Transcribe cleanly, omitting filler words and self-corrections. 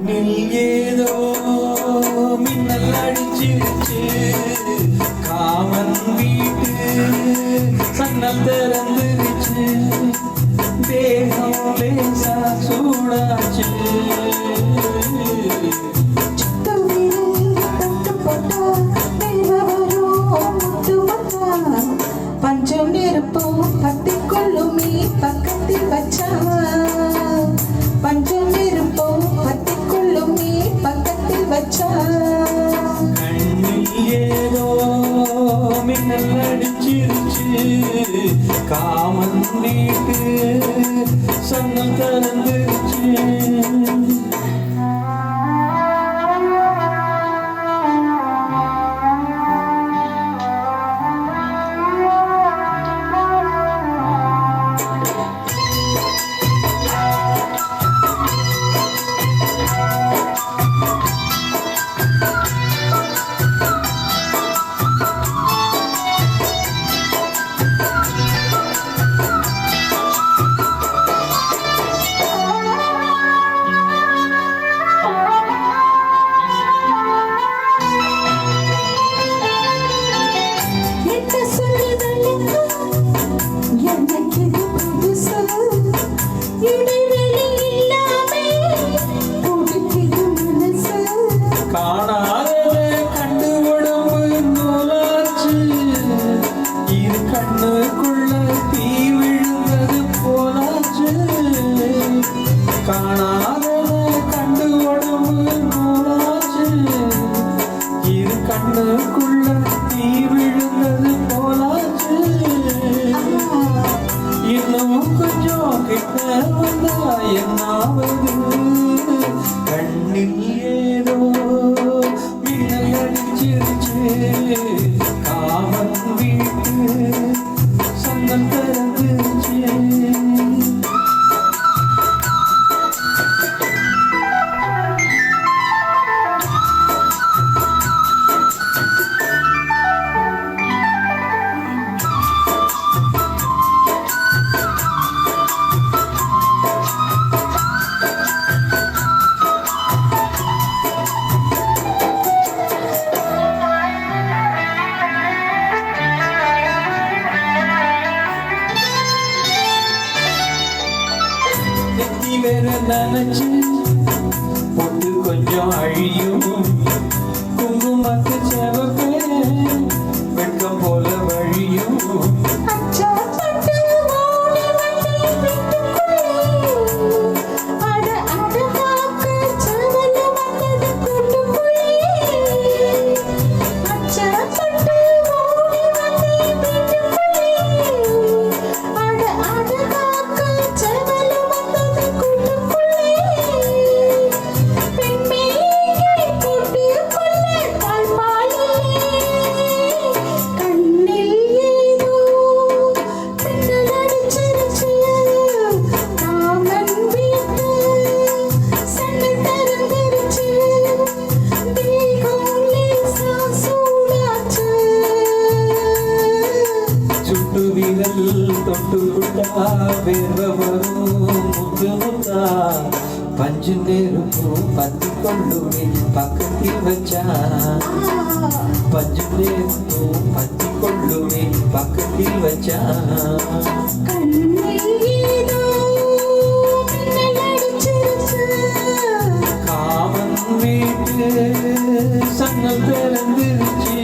கண்ணில் ஏதோ மின்னல் அடிச்சிருச்சு, காமன் வீட்டு சன்னல் திறந்துருச்சு, தேகம் லேசா சூடாச்சு. பஞ்சம் நெருப்பும் பத்திக்கொள்ளுமே பக்கத்தில் வச்சா, பஞ்சம் நெருப்பும் பத்திக்கொள்ளுமே பக்கத்தில் வச்சா. கண்ணில் ஏதோ மின்னல் அடிச்சிருச்சு, காமன் வீட்டு சன்னல் திறந்துருச்சு. காணாததை கண்டு உடம்பு நூலாச்சு, இரு கண்ணுக்குள்ள தீ விழுந்தது போலாச்சு. காணாததை கண்டு உடம்பு நூலாச்சு, இரு கண்ணுக்குள்ள தீ விழுந்தது போலாச்சு. இன்னும் கொஞ்சம் கிட்ட வந்தா என்னாவது, கண்ணில் ஏதோ மின்னல் அடிச்சிருச்சு, காமன் வீட்டு சன்னல் திறந்துருச்சு. வேற நினைச்சு பொட்டு கொஞ்சம் அழியும், குங்குமத்து செவப்பே வெட்கம் போல வழியும். தொட்டு விட்டா வேர்வ வரும் முத்து முத்தா, பஞ்சு நெருப்பும் பத்தி கொள்ளுமே பக்கத்தில் வச்சா, பஞ்சு நெருப்பும் பத்தி கொள்ளுமே பக்கத்தில் வச்சா. காமன் வீட்டு சன்னல் திறந்துருச்சு.